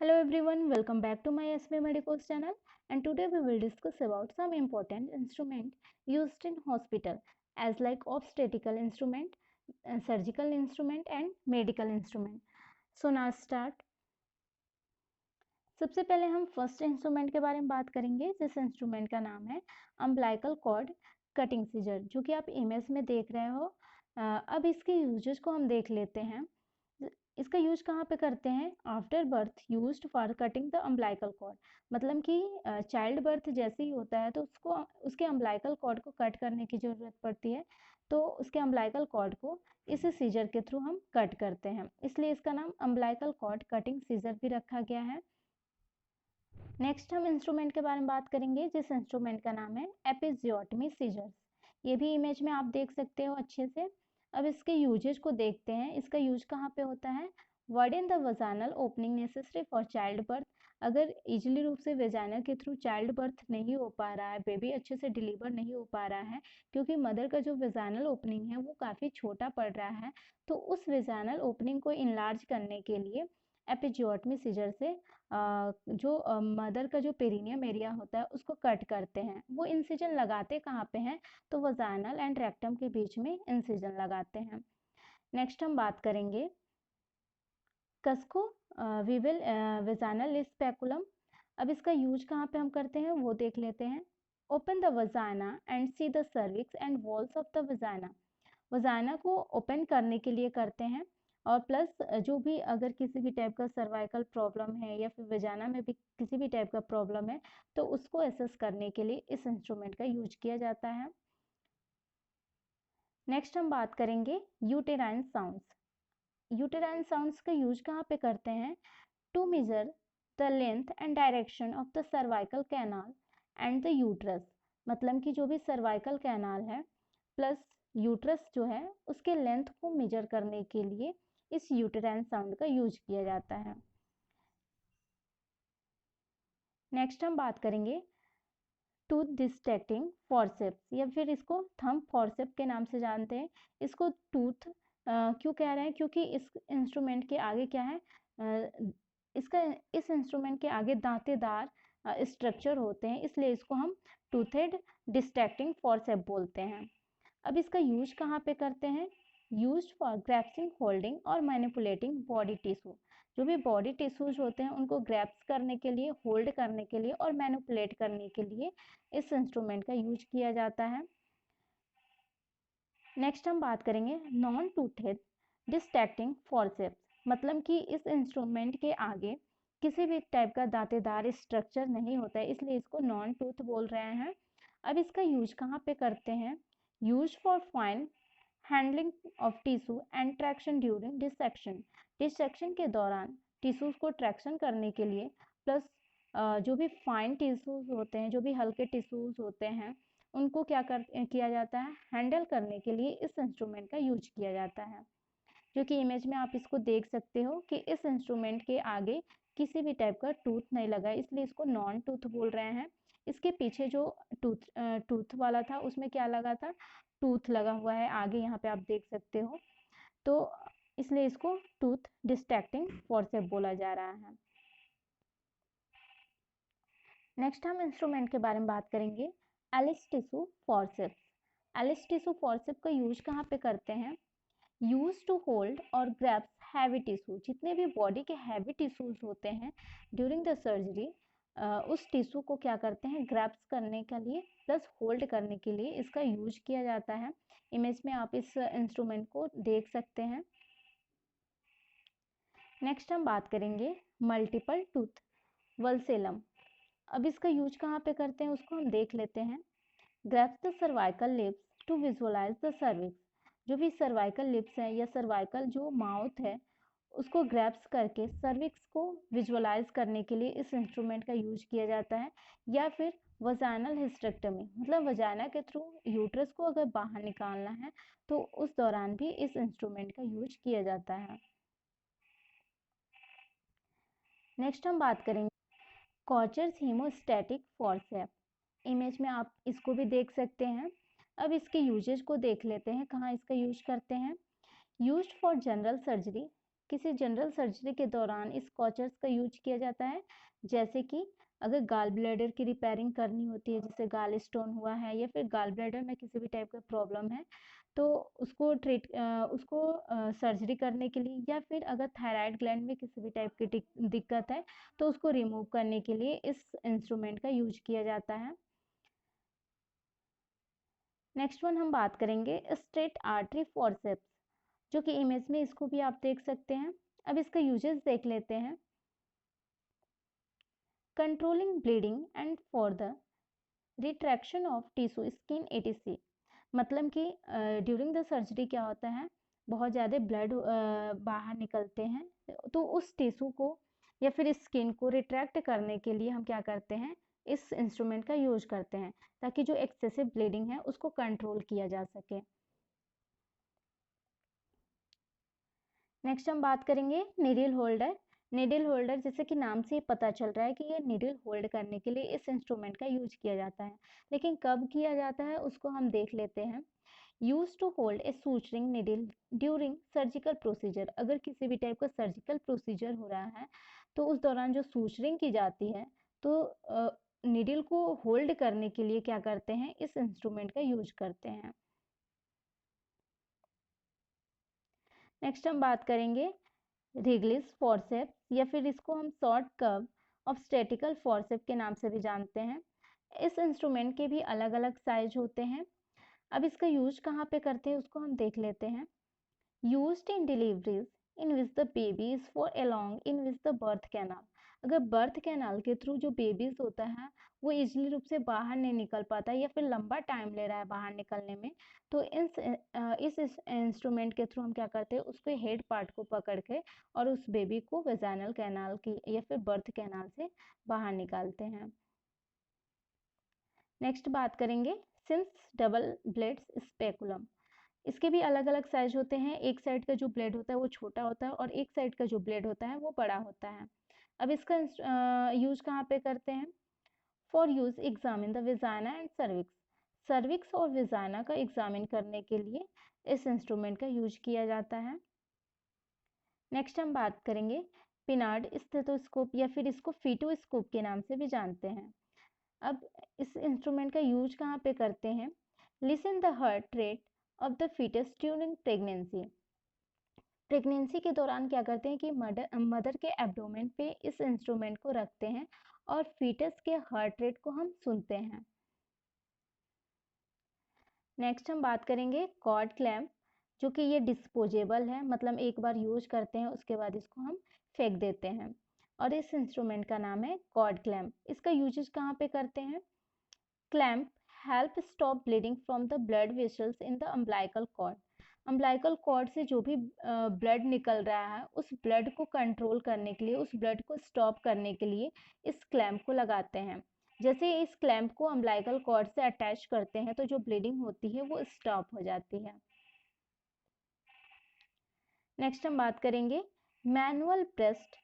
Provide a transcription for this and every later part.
Hello everyone, welcome back to my SB Medicals channel, and today we will discuss about some important instrument used in hospital as like obstetrical instrument, surgical instrument and medical instrument. So now start. सबसे पहले हम first instrument के बारे में बात करेंगे जिस instrument का नाम है अम्बिलिकल कॉर्ड कटिंग सीजर, जो कि आप इमेज में देख रहे हो। अब इसके यूजेस को हम देख लेते हैं। इसका यूज कहाँ पे करते हैं? After birth used for cutting the umbilical cord, मतलब कि चाइल्ड बर्थ जैसे ही होता है तो उसको उसके अम्बिलिकल कॉर्ड को कट करने की ज़रूरत पड़ती है, तो उसके अम्बिलिकल कॉर्ड को इस सीजर के थ्रू हम कट करते हैं, इसलिए इसका नाम अम्बिलिकल कॉर्ड कटिंग सीजर भी रखा गया है। नेक्स्ट हम इंस्ट्रूमेंट के बारे में बात करेंगे जिस इंस्ट्रूमेंट का नाम है एपिजियोटमी सीजर्स। ये भी इमेज में आप देख सकते हो अच्छे से। अब इसके यूजेज को देखते हैं। इसका यूज कहाँ पे होता है? Widen the vaginal opening necessary for child birth. अगर इजिली रूप से वेजाइनल के थ्रू चाइल्ड बर्थ नहीं हो पा रहा है, बेबी अच्छे से डिलीवर नहीं हो पा रहा है क्योंकि मदर का जो वेजाइनल ओपनिंग है वो काफ़ी छोटा पड़ रहा है, तो उस वेजाइनल ओपनिंग को इनलार्ज करने के लिए एपिजियोटमी सीजर से जो मदर का जो पेरिनियम एरिया होता है उसको कट करते हैं। वो इंसिजन लगाते कहाँ पे हैं? तो वजाइनल एंड रेक्टम के बीच में इंसिजन लगाते हैं। नेक्स्ट हम बात करेंगे कसको विविल वेजाइनल स्पेकुलम। अब इसका यूज कहाँ पे हम करते हैं वो देख लेते हैं। Open the vagina and see the cervix and walls of the vagina. Vagina को ओपन करने के लिए करते हैं, और प्लस जो भी अगर किसी भी टाइप का सर्वाइकल प्रॉब्लम है या फिर वजाना में भी किसी भी टाइप का प्रॉब्लम है तो उसको असेस करने के लिए इस इंस्ट्रूमेंट का यूज किया जाता है। नेक्स्ट हम बात करेंगे यूटेराइन साउंड्स। यूटेराइन साउंड्स का यूज कहाँ पे करते हैं? To measure the length and direction of the cervical canal and the uterus, मतलब कि जो भी सर्वाइकल कैनाल है प्लस यूट्रस जो है उसके लेंथ को मेजर करने के लिए इस यूटेराइन साउंड का यूज किया जाता है। नेक्स्ट हम बात करेंगे टूथ डिस्टेक्टिंग फॉर्सेप्स, या फिर इसको थंब फॉर्सेप के नाम से जानते हैं। इसको टूथ क्यों कह रहे हैं? क्योंकि इस इंस्ट्रूमेंट के आगे क्या है, इसका इस इंस्ट्रूमेंट के आगे दांतेदार स्ट्रक्चर होते हैं, इसलिए इसको हम टूथेड डिस्टेक्टिंग फॉर्सेप बोलते हैं। अब इसका यूज कहाँ पे करते हैं? यूज फॉर ग्रैप्सिंग, होल्डिंग और मैनिपुलेटिंग बॉडी टिश्यू। जो भी बॉडी टिश्यूज होते हैं उनको ग्रैप्स करने के लिए, होल्ड करने के लिए और मैनिपुलेट करने के लिए इस इंस्ट्रूमेंट का यूज किया जाता है। नेक्स्ट हम बात करेंगे नॉन टूथेड डिस्टेक्टिंग फॉर्सेप्स, मतलब कि इस इंस्ट्रूमेंट के आगे किसी भी टाइप का दांतेदार स्ट्रक्चर नहीं होता है, इसलिए इसको नॉन टूथ बोल रहे हैं। अब इसका यूज कहाँ पे करते हैं? Use for fine handling of tissue and traction during dissection. Dissection के दौरान टिश्यूज को ट्रैक्शन करने के लिए, प्लस जो भी फाइन टिश्यूज होते हैं, जो भी हल्के टिश्यूज होते हैं, उनको किया जाता है, हैंडल करने के लिए इस इंस्ट्रूमेंट का यूज किया जाता है। जो कि इमेज में आप इसको देख सकते हो कि इस इंस्ट्रूमेंट के आगे किसी भी टाइप का टूथ नहीं लगा है, इसलिए इसको नॉन टूथ बोल रहे हैं। इसके पीछे जो टूथ वाला था उसमें क्या लगा था? टूथ लगा हुआ है आगे, यहाँ पे आप देख सकते हो, तो इसलिए इसको टूथ डिस्ट्रैक्टिंग फॉर्सेप बोला जा रहा है। नेक्स्ट हम इंस्ट्रूमेंट के बारे में बात करेंगे Allis tissue forceps. Allis tissue forcep का यूज कहाँ पे करते हैं? यूज टू होल्ड और ग्रैप्स हैवी टिश्यू। जितने भी बॉडी के हैवी टिश्यूज होते हैं ड्यूरिंग द सर्जरी, उस टिश्यू को क्या करते हैं? ग्रैप्स करने के लिए प्लस होल्ड करने के लिए इसका यूज किया जाता है। इमेज में आप इस इंस्ट्रूमेंट को देख सकते हैं। नेक्स्ट हम बात करेंगे मल्टीपल टूथ वल्सेलम। अब इसका यूज कहाँ पे करते हैं उसको हम देख लेते हैं। Grasps the cervical lips to visualise the cervix. जो भी सर्वाइकल लिप्स है या सर्वाइकल जो माउथ है उसको ग्रैप्स करके सर्विक्स को विजुअलाइज करने के लिए इस इंस्ट्रूमेंट का यूज किया जाता है। या फिर वजाइनल हिस्टेरेक्टमी, मतलब वजाइना के थ्रू यूट्रस को अगर बाहर निकालना है तो उस दौरान भी इस इंस्ट्रूमेंट का यूज किया जाता है। नेक्स्ट हम बात करेंगे कॉचर्स हीमोस्टैटिक फॉर्सेप। इमेज में आप इसको भी देख सकते हैं। अब इसके यूजेज को देख लेते हैं, कहाँ इसका यूज करते हैं। यूज्ड फॉर जनरल सर्जरी, किसी जनरल सर्जरी के दौरान इस कॉचर्स का यूज किया जाता है, जैसे कि अगर गाल ब्लैडर की रिपेयरिंग करनी होती है, जैसे गाल स्टोन हुआ है या फिर गाल ब्लैडर में किसी भी टाइप का प्रॉब्लम है, तो उसको सर्जरी करने के लिए, या फिर अगर थायराइड ग्लैंड में किसी भी टाइप की दिक्कत है तो उसको रिमूव करने के लिए इस इंस्ट्रूमेंट का यूज किया जाता है। नेक्स्ट वन हम बात करेंगे स्ट्रेट आर्टरी फॉरसेप्स, जो कि इमेज में इसको भी आप देख सकते हैं। अब इसका यूजेस देख लेते हैं। Controlling bleeding and for the retraction of tissue skin etc, मतलब कि ड्यूरिंग द सर्जरी क्या होता है, बहुत ज़्यादा ब्लड बाहर निकलते हैं, तो उस टिश्यू को या फिर स्किन को रिट्रैक्ट करने के लिए हम क्या करते हैं, इस इंस्ट्रूमेंट का यूज करते हैं, ताकि जो एक्सेसिव ब्लीडिंग है उसको कंट्रोल किया जा सके। नेक्स्ट हम बात करेंगे नीडल होल्डर। नीडल होल्डर, जैसे कि नाम से ही पता चल रहा है कि ये नीडल होल्ड करने के लिए इस इंस्ट्रूमेंट का यूज किया जाता है, लेकिन कब किया जाता है उसको हम देख लेते हैं। Use to hold a suturing needle during surgical procedure, अगर किसी भी टाइप का सर्जिकल प्रोसीजर हो रहा है तो उस दौरान जो सूचरिंग की जाती है, तो नीडल को होल्ड करने के लिए क्या करते हैं, इस इंस्ट्रूमेंट का यूज करते हैं। नेक्स्ट हम बात करेंगे रिगलिस फॉरसेप्स, या फिर इसको हम शॉर्ट कर्व ऑब्स्टेटिकल फॉरसेप के नाम से भी जानते हैं। इस इंस्ट्रूमेंट के भी अलग अलग साइज होते हैं। अब इसका यूज कहाँ पे करते हैं उसको हम देख लेते हैं। Used in deliveries in which the baby is for along in which the birth canal, अगर बर्थ कैनाल के थ्रू जो बेबीज होता है वो इजली रूप से बाहर नहीं निकल पाता या फिर लंबा टाइम ले रहा है बाहर निकलने में, तो इस इंस्ट्रूमेंट के थ्रू हम क्या करते हैं, उसके हेड पार्ट को पकड़ के और उस बेबी को वेजाइनल कैनाल की या फिर बर्थ कैनाल से बाहर निकालते हैं। नेक्स्ट बात करेंगे सिंस डबल ब्लेड्स स्पेकुलम, इसके भी अलग अलग साइज होते हैं। एक साइड का जो ब्लेड होता है वो छोटा होता है और एक साइड का जो ब्लेड होता है वो बड़ा होता है। अब इसका यूज कहाँ पे करते हैं, for use examine the vagina and cervix, cervix और विजाइना का एग्जामिन करने के लिए इस इंस्ट्रूमेंट का यूज किया जाता है। नेक्स्ट हम बात करेंगे पिनार्ड स्टेथोस्कोप, या फिर इसको फीटोस्कोप के नाम से भी जानते हैं। अब इस इंस्ट्रूमेंट का यूज कहाँ पे करते हैं, listen the heart rate of the foetus during pregnancy, pregnancy के दौरान क्या करते हैं कि मदर के एब्डोमेन पे इस इंस्ट्रूमेंट को रखते हैं और फीटस के हार्ट रेट को हम सुनते हैं। नेक्स्ट हम बात करेंगे कॉर्ड क्लैम्प, जो कि ये डिस्पोजेबल है, मतलब एक बार यूज करते हैं उसके बाद इसको हम फेंक देते हैं, और इस इंस्ट्रूमेंट का नाम है कॉर्ड क्लैम्प। इसका यूजेस कहाँ पे करते हैं, clamp help stop bleeding from the blood vessels in the umbilical cord, umbilical cord से जो भी ब्लड निकल रहा है उस ब्लड को कंट्रोल करने के लिए, उस ब्लड को स्टॉप करने के लिए इस क्लैम्प को लगाते हैं। जैसे इस क्लैम्प को अम्बिलिकल कॉर्ड से अटैच करते हैं तो जो ब्लीडिंग होती है वो स्टॉप हो जाती है। नेक्स्ट हम बात करेंगे मैनुअल ब्रेस्ट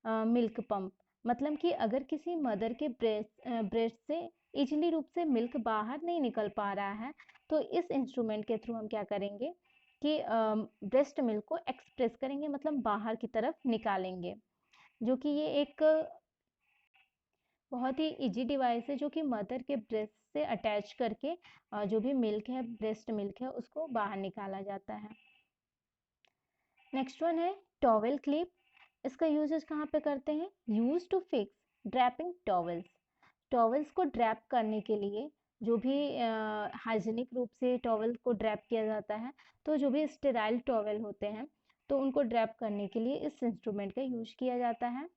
मिल्क पंप, मतलब कि अगर किसी मदर के ब्रेस्ट से इजली रूप से मिल्क बाहर नहीं निकल पा रहा है, तो इस इंस्ट्रूमेंट के थ्रू हम क्या करेंगे कि ब्रेस्ट मिल्क को एक्सप्रेस करेंगे, मतलब बाहर की तरफ निकालेंगे, जो कि ये एक बहुत ही इजी डिवाइस है, जो कि मदर के ब्रेस्ट से अटैच करके जो भी मिल्क है, ब्रेस्ट मिल्क है, उसको बाहर निकाला जाता है। नेक्स्ट वन है टॉवेल क्लिप, इसका यूजेस कहाँ पे करते हैं, use to fix draping towels, towels को ड्रैप करने के लिए, जो भी हाइजीनिक रूप से टॉवेल को ड्रैप किया जाता है, तो जो भी स्टेराइल टॉवेल होते हैं तो उनको ड्रैप करने के लिए इस इंस्ट्रूमेंट का यूज किया जाता है।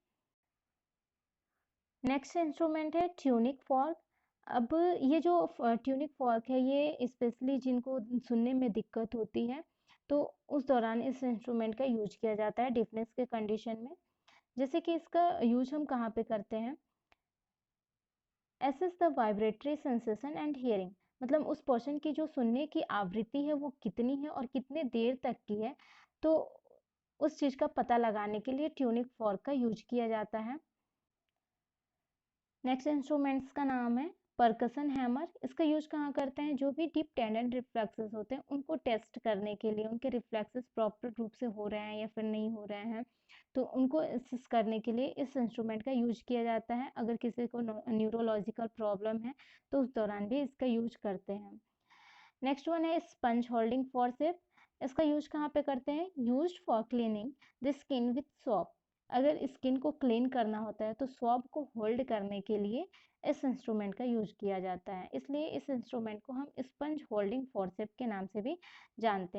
नेक्स्ट इंस्ट्रूमेंट है ट्यूनिक फॉर्क। अब ये जो ट्यूनिक फॉर्क है ये स्पेशली जिनको सुनने में दिक्कत होती है तो उस दौरान इस इंस्ट्रूमेंट का यूज किया जाता है डिफनेस के कंडीशन में। जैसे कि इसका यूज हम कहाँ पे करते हैं, assess the vibratory sensation and hearing, मतलब उस पर्सन की जो सुनने की आवृत्ति है वो कितनी है और कितने देर तक की है, तो उस चीज़ का पता लगाने के लिए ट्यूनिक फॉर्क का यूज किया जाता है। नेक्स्ट इंस्ट्रूमेंट्स का नाम है परकसन हैमर, इसका यूज कहाँ करते हैं, जो भी डीप टेंडन रिफ्लेक्सेस होते हैं उनको टेस्ट करने के लिए, उनके रिफ्लेक्सेस प्रॉपर रूप से हो रहे हैं या फिर नहीं हो रहे हैं, तो उनको असिस्ट करने के लिए इस इंस्ट्रूमेंट का यूज किया जाता है। अगर किसी को न्यूरोलॉजिकल प्रॉब्लम है तो उस दौरान भी इसका यूज करते हैं। नेक्स्ट वन है स्पंज होल्डिंग फॉरसेप, इसका यूज कहाँ पे करते हैं, used for cleaning the skin with swab. अगर स्किन को क्लीन करना होता है तो स्वॉब को होल्ड करने के लिए इस इंस्ट्रूमेंट का यूज किया जाता है, इसलिए इस इंस्ट्रूमेंट को हम स्पंज होल्डिंग फॉरसेप के नाम से भी जानते